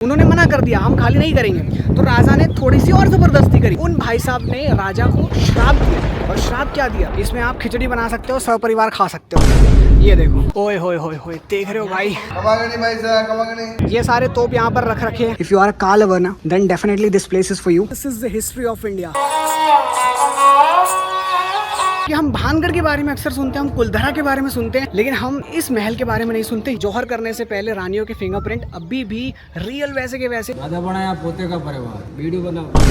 उन्होंने मना कर दिया, हम खाली नहीं करेंगे। तो राजा ने थोड़ी सी और जबरदस्ती करी। उन भाई साहब ने राजा को श्राप दिया। और श्राप क्या दिया? इसमें आप खिचड़ी बना सकते हो, सपरिवार खा सकते हो। ये देखो, ओए होए होए होए, देख रहे हो भाई? भाई साहब, ये सारे तोप यहाँ पर रख रखे हैं। If you are a car lover ना, then definitely this place is for you. This is the history of India. कि हम भानगढ़ के बारे में अक्सर सुनते हैं, हम कुलधरा के बारे में सुनते हैं, लेकिन हम इस महल के बारे में नहीं सुनते। जौहर करने से पहले रानियों के फिंगरप्रिंट अभी भी रियल वैसे के वैसे। दादा बनाया पोते का परिवार, वीडियो बनाओ।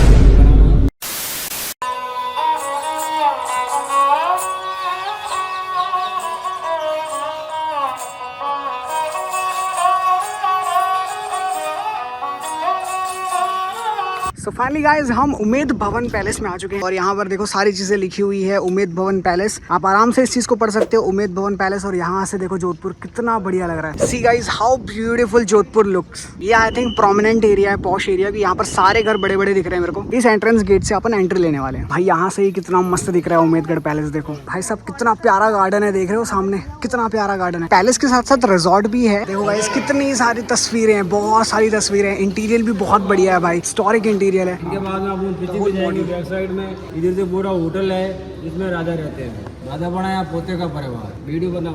सो फाइनली गाइज, हम उम्मेद भवन पैलेस में आ चुके हैं और यहाँ पर देखो सारी चीजें लिखी हुई है। उम्मेद भवन पैलेस, आप आराम से इस चीज को पढ़ सकते हो, उम्मेद भवन पैलेस। और यहाँ से देखो जोधपुर कितना बढ़िया लग रहा है। See guys how beautiful Jodhpur looks. ये आई थिंक प्रोमिनेंट एरिया है, पॉश एरिया की। यहाँ पर सारे घर बड़े बड़े दिख रहे हैं मेरे को। इस एंट्रेंस गेट से अपन एंट्री लेने वाले हैं। भाई यहाँ से ही कितना मस्त दिख रहा है उम्मेदगढ़ पैलेस। देखो भाई साहब, कितना प्यारा गार्डन है, देख रहे हो सामने कितना प्यारा गार्डन है। पैलेस के साथ साथ रिजॉर्ट भी है। देखो गाइज कितनी सारी तस्वीरें हैं, बहुत सारी तस्वीरें हैं। इंटीरियर भी बहुत बढ़िया है भाई, हिस्टोरिक इंटीरियर है। पीछे भी जाएंगे बैक साइड में, इधर से पूरा होटल है जिसमें राजा रहते हैं। दादा बनाया पोते का परिवार, वीडियो बनाओ।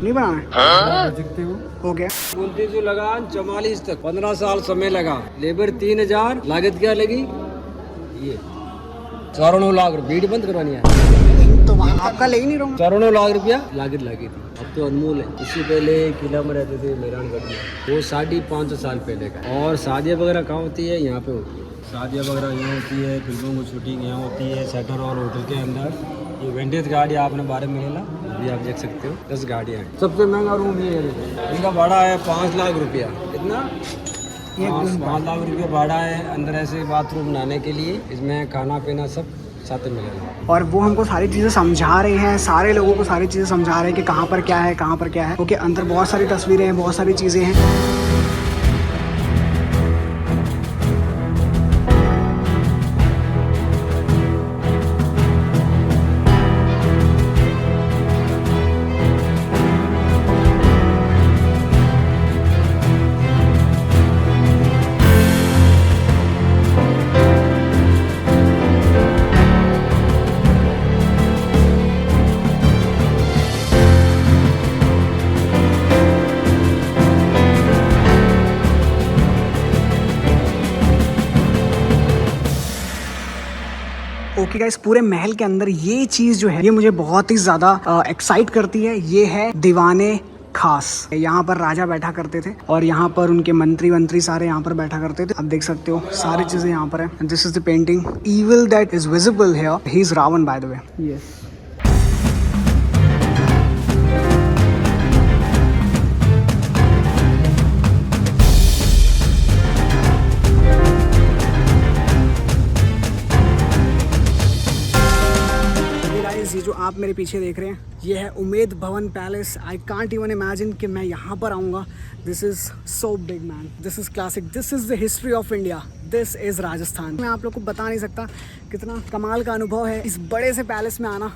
नहीं बनाना सकते हो। हो गया 29 लगान 44 तक 15 साल समय लगा। लेबर 3000, लागत क्या लगी? ये 94 लाख रुपये। वीडियो बंद करवानी है तो वहाँ आपका ले ही नहीं रहूँगा। 94 लाख रुपया लागत लगी थी। अब तो अनमोल है। इससे पहले किला में रहते थे मेहरानगढ़ में, वो 550 साल पहले का। और शादियाँ वगैरह कहाँ होती है? यहाँ पे होती है। शादियाँ वगैरह यहाँ होती है, फिल्मों की शूटिंग यहाँ होती है। सेटर और होटल के अंदर ये विंटेज गाड़ी आपने बारे में मिलेला, अभी आप देख सकते हो 10 गाड़ियाँ हैं। सबसे महंगा रूम ये है, इनका भाड़ा है 5 लाख रुपया। कितना? 5 लाख रुपया भाड़ा है। अंदर ऐसे बाथरूम नहाने के लिए, इसमें खाना पीना सब साथ में मिलेगा। और वो हमको सारी चीज़ें समझा रहे हैं, सारे लोगों को सारी चीज़ें समझा रहे हैं कि कहाँ पर क्या है, कहाँ पर क्या है। क्योंकि अंदर बहुत सारी तस्वीरें हैं, बहुत सारी चीज़ें हैं। ओके गाइस, पूरे महल के अंदर ये चीज़ जो है, ये मुझे बहुत ही ज़्यादा एक्साइट करती है। ये है दीवाने खास। यहाँ पर राजा बैठा करते थे और यहाँ पर उनके मंत्री सारे यहाँ पर बैठा करते थे। आप देख सकते हो सारी चीज़ें यहाँ पर है। This is the painting, evil that is visible here, he is Ravana by the way. Yes, ये जो आप मेरे पीछे देख रहे हैं, ये है उम्मेद भवन palace. I can't even imagine कि मैं यहाँ पर आऊँगा। This is so big man, this is classic, this is the history of India, this is Rajasthan. मैं आप लोग को बता नहीं सकता कितना कमाल का अनुभव है। इस बड़े से पैलेस में आना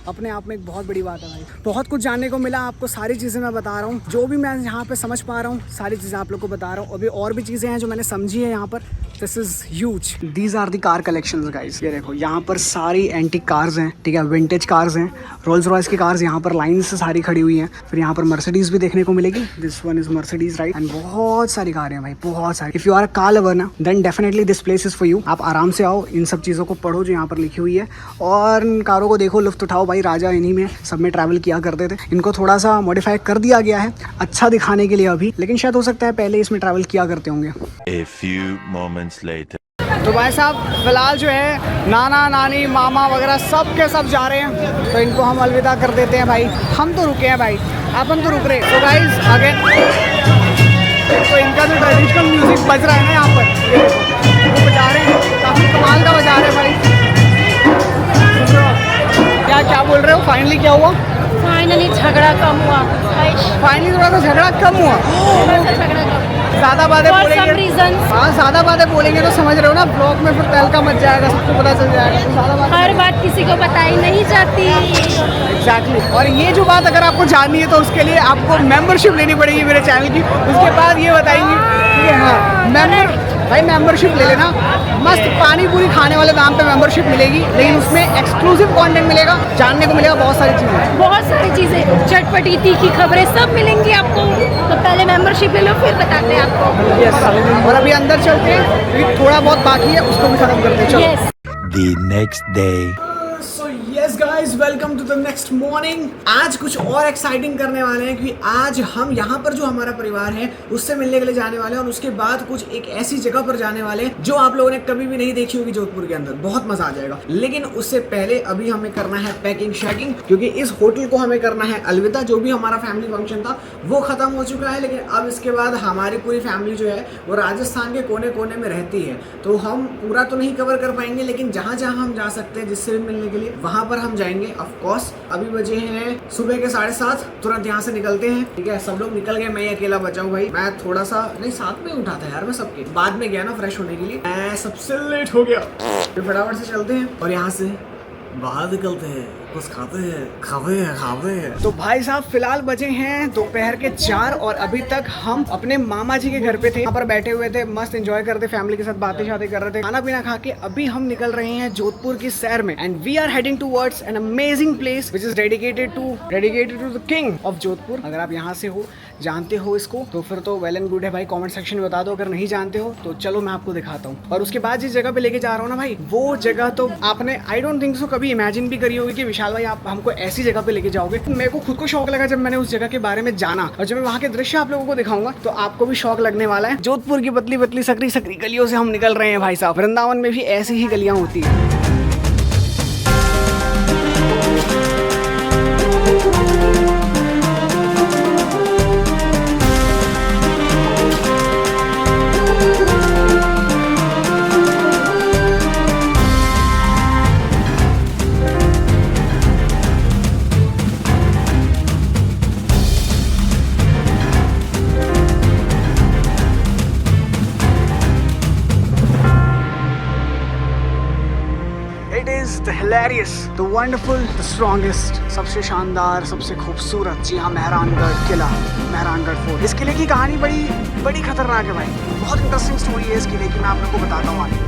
अपने आप में एक बहुत बड़ी बात है भाई। बहुत कुछ जानने को मिला आपको, सारी चीज़ें मैं बता रहा हूँ। जो भी मैं यहाँ पे समझ पा रहा हूँ, सारी चीज़ें आप लोग को बता रहा हूँ। अभी और भी चीज़ें हैं जो मैंने समझी है यहाँ पर। This is huge. These are the car collections guys. ये देखो यहाँ पर सारी एंटीक कार्स हैं, ठीक है, विंटेज कार्स हैं, रोल्स रॉयस की कार्स यहाँ पर लाइन से सारी खड़ी हुई हैं। फिर यहाँ पर मर्सिडीज भी देखने को मिलेगी। This one is Mercedes right. And बहुत सारी कारें हैं भाई, बहुत सारी। If you are a car lover ना, then definitely this place is for you. आप आराम से आओ, इन सब चीज़ों को पढ़ो जो यहाँ पर लिखी हुई है और इन कारों को देखो, लुफ्त उठाओ भाई। राजा इन्हीं में सब में ट्रैवल किया करते थे। इनको थोड़ा सा मॉडिफाई कर दिया गया है अच्छा दिखाने के लिए अभी, लेकिन शायद हो सकता है पहले इसमें ट्रैवल किया करते होंगे। A few moments later. तो भाई साहब फिलहाल जो है नाना नानी मामा वगैरह सब के सब जा रहे हैं, तो इनको हम अलविदा कर देते हैं भाई। हम तो रुके हैं भाई, अपन तो रुक रहे। तो गाइस अगेन, तो इनका जो ट्रेडिशनल म्यूजिक बज रहा है ना यहाँ पर, ये देखो वो बजा रहे हैं, काफ़ी कमाल का बजा रहे हैं भाई। क्या बोल रहे हो? फाइनली क्या हुआ? फाइनली झगड़ा कम हुआ। फाइनली थोड़ा सा झगड़ा कम हुआ। ज्यादा बातें For some बोलेंगे reasons. हाँ ज्यादा बातें बोलेंगे तो समझ रहे हो ना, ब्लॉग में फिर तहलका मच जाएगा, सबको पता चल जाएगा, तो ज्यादा बात हर बात किसी को बताई नहीं जाती। एग्जैक्टली। और ये जो बात अगर आपको जाननी है तो उसके लिए आपको मेंबरशिप लेनी पड़ेगी मेरे चैनल की, उसके बाद ये बताएंगे ठीक है। हाँ भाई मेंबरशिप ले लेना, मस्त पानी पूरी खाने वाले दाम पे मेंबरशिप मिलेगी, लेकिन उसमें एक्सक्लूसिव कंटेंट मिलेगा, जानने को मिलेगा बहुत सारी चीज़ें। बहुत सारी चीजें, चटपटी तीखी खबरें सब मिलेंगी आपको। तो पहले मेंबरशिप ले लो, फिर बताते हैं आपको। यस, और अभी अंदर चलते हैं क्योंकि थोड़ा बहुत बाकी है, उसको भी खत्म करते हैं। चलो। Yes. The next day. So yes guys, welcome to the next morning. आज कुछ और एक्साइटिंग करने वाले हैं क्योंकि आज हम यहाँ पर जो हमारा परिवार है उससे मिलने के लिए जाने वाले हैं, और उसके बाद कुछ एक ऐसी जगह पर जाने वाले हैं जो आप लोगों ने कभी भी नहीं देखी होगी जोधपुर के अंदर। बहुत मजा आ जाएगा, लेकिन उससे पहले अभी हमें करना है पैकिंग शैकिंग, क्योंकि इस होटल को हमें करना है अलविदा। जो भी हमारा फैमिली फंक्शन था वो खत्म हो चुका है, लेकिन अब इसके बाद हमारी पूरी फैमिली जो है वो राजस्थान के कोने कोने में रहती है, तो हम पूरा तो नहीं कवर कर पाएंगे, लेकिन जहाँ जहाँ हम जा सकते हैं जिससे भी मिलने के लिए वहाँ पर हम जाएंगे। ऑफ कोर्स अभी बजे हैं सुबह के 7:30, तुरंत यहाँ से निकलते हैं। ठीक है, सब लोग निकल गए, मैं अकेला बचा हूँ भाई। मैं थोड़ा सा नहीं, साथ में उठा था यार मैं सबके, बाद में गया ना फ्रेश होने के लिए, मैं सबसे लेट हो गया। फिर फटाफट से चलते हैं और यहाँ से बाहर निकलते हैं, कुछ खाते हैं। तो भाई साहब फिलहाल बजे हैं दोपहर के 4 और अभी तक हम अपने मामा जी के घर पे थे, यहाँ पर बैठे हुए थे, मस्त एंजॉय करते फैमिली के साथ, बातें शातें कर रहे थे, खाना पीना खा के अभी हम निकल रहे हैं जोधपुर की सैर में। And we are heading towards an amazing place which is dedicated to the king of Jodhpur. अगर आप यहाँ से हो, जानते हो इसको, तो फिर तो वेल एंड गुड है भाई, कमेंट सेक्शन में बता दो। अगर नहीं जानते हो तो चलो मैं आपको दिखाता हूँ। और उसके बाद जिस जगह पे लेके जा रहा हूँ ना भाई, वो जगह तो आपने आई डोंट थिंक सो कभी इमेजिन भी करी होगी कि विशाल भाई आप हमको ऐसी जगह पे लेके जाओगे। मेरे को खुद को शौक लगा जब मैंने उस जगह के बारे में जाना, और जब मैं वहाँ के दृश्य आप लोगों को दिखाऊंगा तो आपको भी शौक लगने वाला है। जोधपुर की पतली पतली सकरी सकरी गलियों से हम निकल रहे हैं भाई साहब। वृंदावन में भी ऐसी ही गलियाँ होती है। The hilarious, the wonderful, the strongest, सबसे शानदार, सबसे खूबसूरत, जी हाँ, मेहरानगढ़ किला, मेहरानगढ़ फोर्ट। इस किले की कहानी बड़ी खतरनाक है भाई, बहुत इंटरेस्टिंग स्टोरी है इस किले की, मैं आप लोगों को बताता हूँ आगे।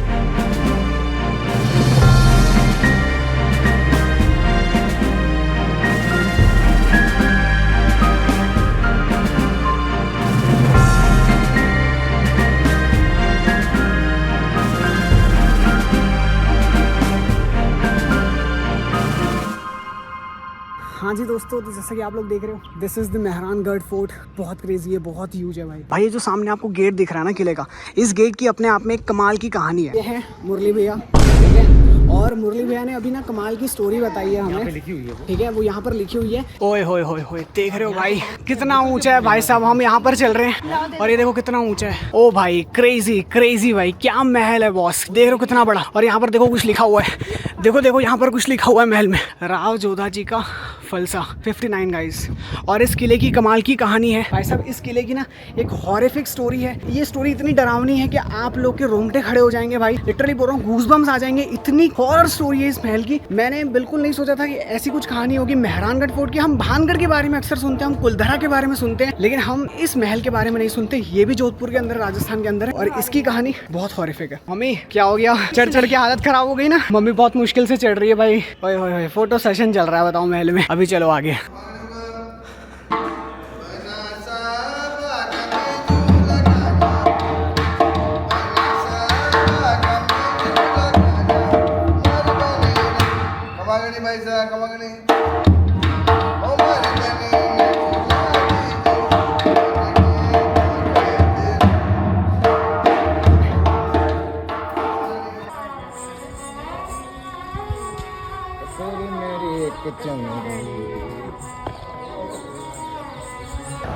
हाँ जी दोस्तों, तो जैसा कि आप लोग देख रहे हो, this is the Mehrangarh fort. बहुत क्रेजी है, बहुत ह्यूज है भाई। ये जो सामने आपको गेट दिख रहा है ना किले का, इस गेट की अपने आप में एक कमाल की कहानी है। ये है मुरली भैया, ठीक है, और मुरली भैया ने अभी ना कमाल की स्टोरी बताई है हमें, लिखी हुई है, ठीक है, वो यहाँ पर लिखी हुई है। ओए होए होए होए, देख रहे हो भाई कितना ऊंचा है भाई साहब। हम यहाँ पर चल रहे हैं और ये देखो कितना ऊंचा है। ओ भाई क्रेजी भाई, क्या महल है बॉस, देख रहे हो कितना बड़ा। और यहाँ पर देखो कुछ लिखा हुआ है, देखो यहाँ पर कुछ लिखा हुआ है महल में, राव जोधा जी का फलसा 59 गाइस। और इस किले की कमाल की कहानी है भाई साहब। इस किले की ना एक हॉरिफिक स्टोरी है। ये स्टोरी इतनी डरावनी है कि आप लोग के रोंगटे खड़े हो जाएंगे भाई, लिटरली बोल रहा हूँ, गूज़बम्स आ जाएंगे। इतनी हॉरर स्टोरी है इस महल की। मैंने बिल्कुल नहीं सोचा था कि ऐसी कुछ कहानी होगी मेहरानगढ़ फोर्ट की। हम भानगढ़ के बारे में अक्सर सुनते हैं, हम कुलधरा के बारे में सुनते हैं, लेकिन हम इस महल के बारे में नहीं सुनते। ये भी जोधपुर के अंदर, राजस्थान के अंदर है, और इसकी कहानी बहुत हॉरिफिक है। मम्मी क्या हो गया, चढ़ के हालत खराब हो गई ना। मम्मी बहुत मुश्किल से चढ़ रही है भाई। ओए होए होए, फोटो सेशन चल रहा है, बताओ महल में। अभी चलो आगे।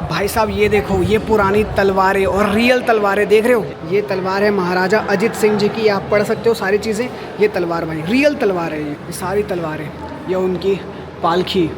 भाई साहब ये देखो, ये पुरानी तलवारें और रियल तलवारें देख रहे हो। ये तलवार है महाराजा अजित सिंह जी की, आप पढ़ सकते हो सारी चीज़ें। ये तलवार भाई रियल तलवार है, ये सारी तलवारें। ये उनकी पालखी,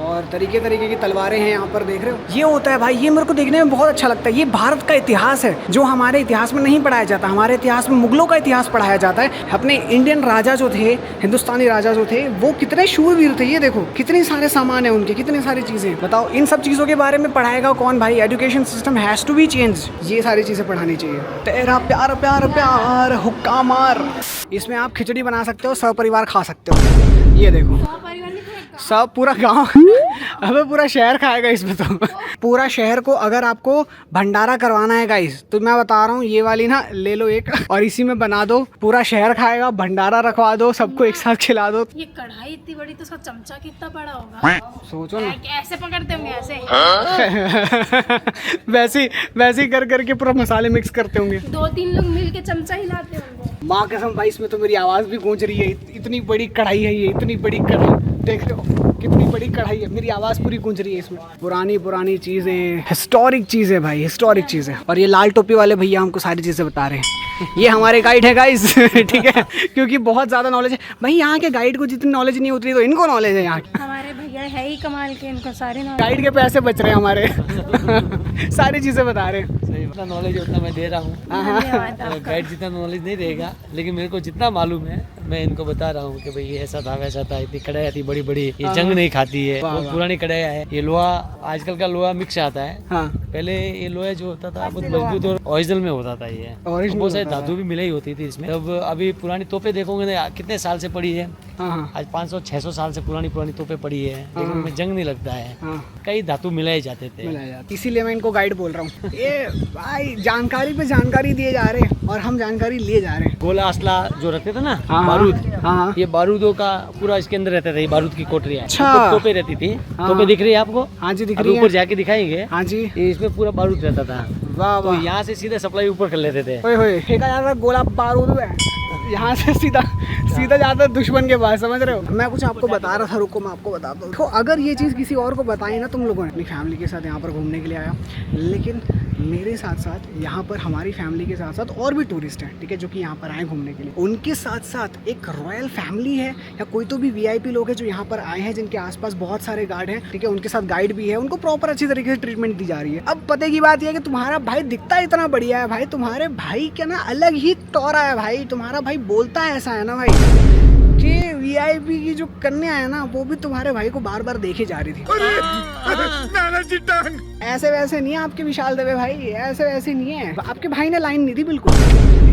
और तरीके तरीके की तलवारें हैं यहाँ पर, देख रहे हो। ये होता है भाई, ये मेरे को देखने में बहुत अच्छा लगता है। ये भारत का इतिहास है जो हमारे इतिहास में नहीं पढ़ाया जाता। हमारे इतिहास में मुगलों का इतिहास पढ़ाया जाता है। अपने इंडियन राजा जो थे, हिंदुस्तानी राजा जो थे, वो कितने शूरवीर थे। ये देखो कितने सारे सामान है उनके, कितनी सारी चीज़ें। बताओ इन सब चीज़ों के बारे में पढ़ाएगा कौन भाई? Education system has to be change. ये सारी चीज़ें पढ़ानी चाहिए। तेरा प्यार प्यार प्यार हुक्का मार। इसमें आप खिचड़ी बना सकते हो, सपरिवार खा सकते हो। ये देखो सब पूरा गांव अबे पूरा शहर खाएगा इसमें तो। पूरा शहर को अगर आपको भंडारा करवाना है गाइस, तो मैं बता रहा हूँ ये वाली ना ले लो एक और इसी में बना दो। पूरा शहर खाएगा, भंडारा रखवा दो, सबको एक साथ खिला दो। ये कढ़ाई इतनी बड़ी, तो उसका चमचा कितना बड़ा होगा? सोचो ना। ऐसे पकड़ते होंगे ऐसे। वैसे ही कर करके पूरा मसाले मिक्स करते होंगे। 2-3 लोग मिल के चमचा हिलाते होंगे। माँ कसम भाई, इसमें तो मेरी आवाज़ भी गूंज रही है। इतनी बड़ी कढ़ाई है ये, इतनी बड़ी कढ़ाई, देख रहे हो कितनी बड़ी कढ़ाई है। मेरी आवाज़ पूरी गूंज रही है इसमें। पुरानी चीज़ें, हिस्टोरिक चीज़ें भाई, हिस्टोरिक चीज़ें। और ये लाल टोपी वाले भैया हमको सारी चीज़ें बता रहे हैं। ये हमारे गाइड है गाइस ठीक है, क्योंकि बहुत ज़्यादा नॉलेज है भाई। यहाँ के गाइड को जितनी नॉलेज नहीं होती तो इनको नॉलेज है यहाँ की। हमारे भैया है ही कमाल के, इनको सारे गाइड के पैसे बच रहे हैं हमारे सारी चीज़ें बता रहे हैं। जितना नॉलेज उतना मैं दे रहा हूँ। धन्यवाद आपका। गाइड जितना नॉलेज नहीं देगा, लेकिन मेरे को जितना मालूम है मैं इनको बता रहा हूँ कि भाई ये ऐसा था वैसा था। इतनी कढ़ाई आती बड़ी बड़ी, ये जंग नहीं खाती है, बहुत पुरानी कढ़ाई है। ये लोहा, आजकल का लोहा मिक्स आता है। हाँ। पहले ये लोहा जो होता था बहुत मजबूत और ओरिजिनल में होता था। ये बहुत सारी धातु भी मिलाई होती थी इसमें। अब अभी पुरानी तोपे देखोगे ना, कितने साल से पड़ी है। हाँ। आज 500-600 साल से पुरानी तोपे पड़ी है, लेकिन उनमें जंग नहीं लगता है। हाँ। कई धातु मिलाए जाते थे। इसीलिए मैं इनको गाइड बोल रहा हूँ। ये भाई जानकारी पे जानकारी दिए जा रहे हैं और हम जानकारी लिए जा रहे हैं। गोला असला जो रखते थे ना, हाँ, बारूद, हाँ। ये बारूदों का पूरा इसके अंदर रहता था। ये बारूद की कोठरियाँ, अच्छा। तोपे रहती थी। हाँ। तोपे दिख रही है आपको? हाँ जी दिख अभी रही है। ऊपर जाके दिखाएंगे। हाँ जी। ये इसमें पूरा बारूद रहता था। वाह तो वाह। यहाँ से सीधे सप्लाई ऊपर कर लेते थे। ओए होए, फेंका जाता है गोला बारूद है, यहाँ से सीधा जाता है दुश्मन के पास, समझ रहे हो। मैं कुछ आपको बता रहा था, रुको मैं आपको बताता हूँ। देखो अगर ये चीज़ किसी और को बताई ना, तुम लोगों ने अपनी फैमिली के साथ यहाँ पर घूमने के लिए आया, लेकिन मेरे साथ साथ यहाँ पर हमारी फैमिली के साथ साथ और भी टूरिस्ट हैं, ठीक है, जो कि यहाँ पर आए घूमने के लिए। उनके साथ साथ एक रॉयल फैमिली है या कोई तो भी VIP लोग हैं जो यहाँ पर आए हैं, जिनके आसपास बहुत सारे गार्ड हैं, ठीक है, उनके साथ गाइड भी है, उनको प्रॉपर अच्छी तरीके से ट्रीटमेंट दी जा रही है। अब पते की बात यह है कि तुम्हारा भाई दिखता इतना बढ़िया है भाई, तुम्हारे भाई क्या ना अलग ही टोरा है भाई। तुम्हारा भाई बोलता है ऐसा है ना भाई कि VIP की जो कन्या है ना, वो भी तुम्हारे भाई को बार बार देखे जा रही थी। ऐसे वैसे नहीं है आपके विशाल दवे भाई, ऐसे वैसे नहीं है। आपके भाई ने लाइन नहीं दी बिल्कुल।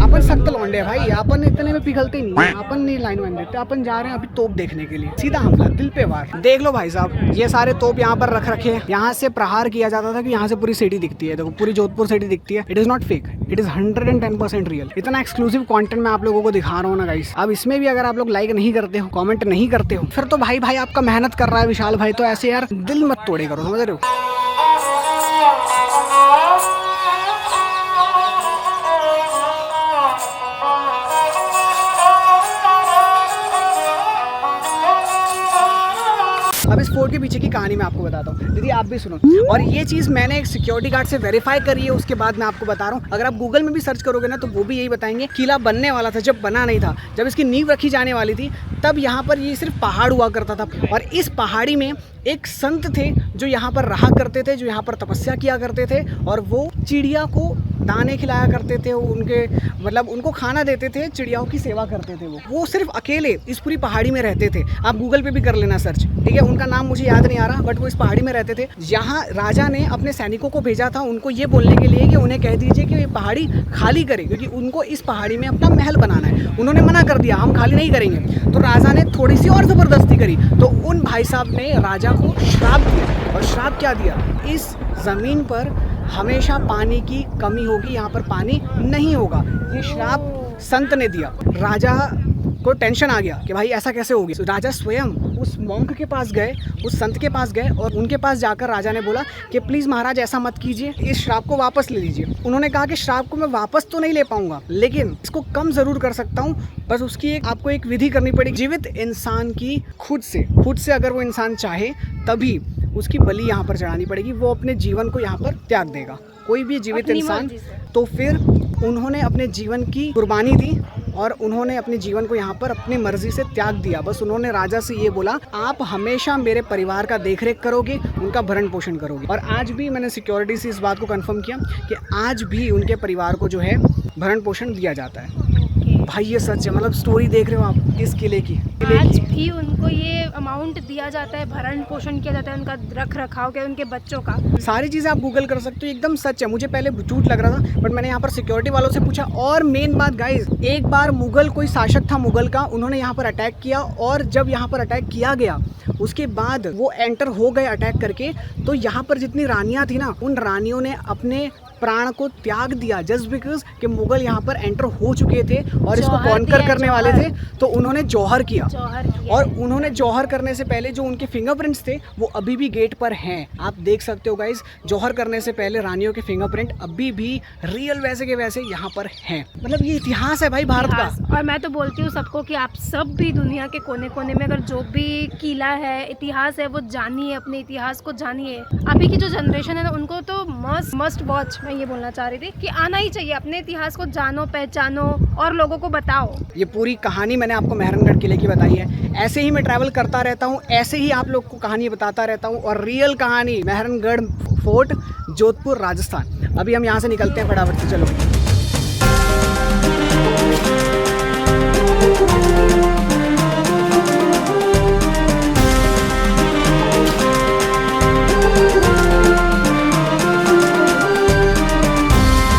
अपन सख्त लौंडे हैं भाई, अपन इतने में पिघलते नहीं है, अपन नहीं लाइन वाइन देते। अपन जा रहे हैं अभी तोप देखने के लिए, सीधा हमला दिल पे वार। देख लो भाई साहब, ये सारे तोप यहाँ पर रख रखे हैं। यहाँ से प्रहार किया जाता था कि यहाँ से पूरी सिटी दिखती है। देखो पूरी जोधपुर सिटी दिखती है। It is not fake, it is 110% real. इतना एक्सक्लूसिव कंटेंट मैं आप लोगों को दिखा रहा हूँ ना गाइस। अब इसमें भी अगर आप लोग लाइक नहीं करते हो, कमेंट नहीं करते हो, फिर तो भाई आपका मेहनत कर रहा है विशाल भाई, तो ऐसे यार दिल मत तोड़े करो, समझ रहे हो। अब इस फोर्ट के पीछे की कहानी मैं आपको बताता हूँ, दीदी आप भी सुनो। और ये चीज़ मैंने एक सिक्योरिटी गार्ड से वेरीफाई करी है, उसके बाद मैं आपको बता रहा हूँ। अगर आप गूगल में भी सर्च करोगे ना, तो वो भी यही बताएंगे। किला बनने वाला था, जब बना नहीं था, जब इसकी नींव रखी जाने वाली थी, तब यहाँ पर ये सिर्फ पहाड़ हुआ करता था। और इस पहाड़ी में एक संत थे जो यहाँ पर रहा करते थे, जो यहाँ पर तपस्या किया करते थे, और वो चिड़िया को दाने खिलाया करते थे, उनके मतलब उनको खाना देते थे, चिड़ियाओं की सेवा करते थे। वो सिर्फ अकेले इस पूरी पहाड़ी में रहते थे। आप गूगल पे भी कर लेना सर्च, ठीक है। उनका नाम मुझे याद नहीं आ रहा, बट वो इस पहाड़ी में रहते थे। यहाँ राजा ने अपने सैनिकों को भेजा था उनको ये बोलने के लिए कि उन्हें कह दीजिए कि ये पहाड़ी खाली करें, क्योंकि उनको इस पहाड़ी में अपना महल बनाना है। उन्होंने मना कर दिया, हम खाली नहीं करेंगे। तो राजा ने थोड़ी सी और ज़बरदस्ती करी, तो उन भाई साहब ने राजा को श्राप दिया। और श्राप क्या दिया? इस ज़मीन पर हमेशा पानी की कमी होगी, यहाँ पर पानी नहीं होगा। ये श्राप संत ने दिया। राजा को टेंशन आ गया कि भाई ऐसा कैसे होगी। तो राजा स्वयं उस मॉन्क के पास गए, उस संत के पास गए, और उनके पास जाकर राजा ने बोला कि प्लीज़ महाराज ऐसा मत कीजिए, इस श्राप को वापस ले लीजिए। उन्होंने कहा कि श्राप को मैं वापस तो नहीं ले पाऊंगा, लेकिन इसको कम ज़रूर कर सकता हूँ। बस उसकी आपको एक विधि करनी पड़ेगी। जीवित इंसान की खुद से अगर वो इंसान चाहे तभी उसकी बलि यहाँ पर चढ़ानी पड़ेगी। वो अपने जीवन को यहाँ पर त्याग देगा, कोई भी जीवित इंसान। तो फिर उन्होंने अपने जीवन की कुर्बानी दी और उन्होंने अपने जीवन को यहाँ पर अपनी मर्जी से त्याग दिया। बस उन्होंने राजा से ये बोला, आप हमेशा मेरे परिवार का देखरेख करोगे, उनका भरण पोषण करोगे। और आज भी मैंने सिक्योरिटी से इस बात को कंफर्म किया कि आज भी उनके परिवार को जो है भरण पोषण दिया जाता है। भाई ये सच है, मतलब स्टोरी देख रहे हो आप इस किले की। आज भी उनको ये अमाउंट दिया जाता है, भरण पोषण किया जाता है उनका, रख रखाव के उनके बच्चों का। सारी चीज़ें आप गूगल कर सकते हो, एकदम सच है। मुझे पहले झूठ लग रहा था, बट मैंने यहाँ पर सिक्योरिटी वालों से पूछा। और मेन बात गाइस, एक बार मुगल कोई शासक था मुगल का, उन्होंने यहाँ पर अटैक किया, और जब यहाँ पर अटैक किया गया उसके बाद वो एंटर हो गए अटैक करके, तो यहाँ पर जितनी रानियाँ थी ना, उन रानियों ने अपने प्राण को त्याग दिया जस्ट बिकॉज कि मुगल यहाँ पर एंटर हो चुके थे और इसको कॉन्कर करने वाले थे। तो उन्होंने जौहर किया, और उन्होंने जौहर करने से पहले जो उनके फिंगरप्रिंट्स थे वो अभी भी गेट पर हैं। आप देख सकते हो गाइस, जौहर करने से पहले रानियों के फिंगरप्रिंट अभी भी रियल वैसे के वैसे यहाँ पर हैं। मतलब ये इतिहास है भाई भारत का। और मैं तो बोलती हूँ सबको कि आप सब भी दुनिया के कोने कोने में अगर जो भी किला है, इतिहास है, वो जानिए, अपने इतिहास को जानिए। अभी की जो जनरेशन है ना, उनको तो मस्ट वॉच, मैं ये बोलना चाह रही थी कि आना ही चाहिए। अपने इतिहास को जानो, पहचानो और लोगों को बताओ। ये पूरी कहानी मैंने आपको मेहरानगढ़ किले की बताई है। ऐसे ही मैं ट्रैवल करता रहता हूँ, ऐसे ही आप लोग को कहानी बताता रहता हूँ, और रियल कहानी मेहरानगढ़ फोर्ट, जोधपुर, राजस्थान। अभी हम यहाँ से निकलते हैं फटाफट से, चलो।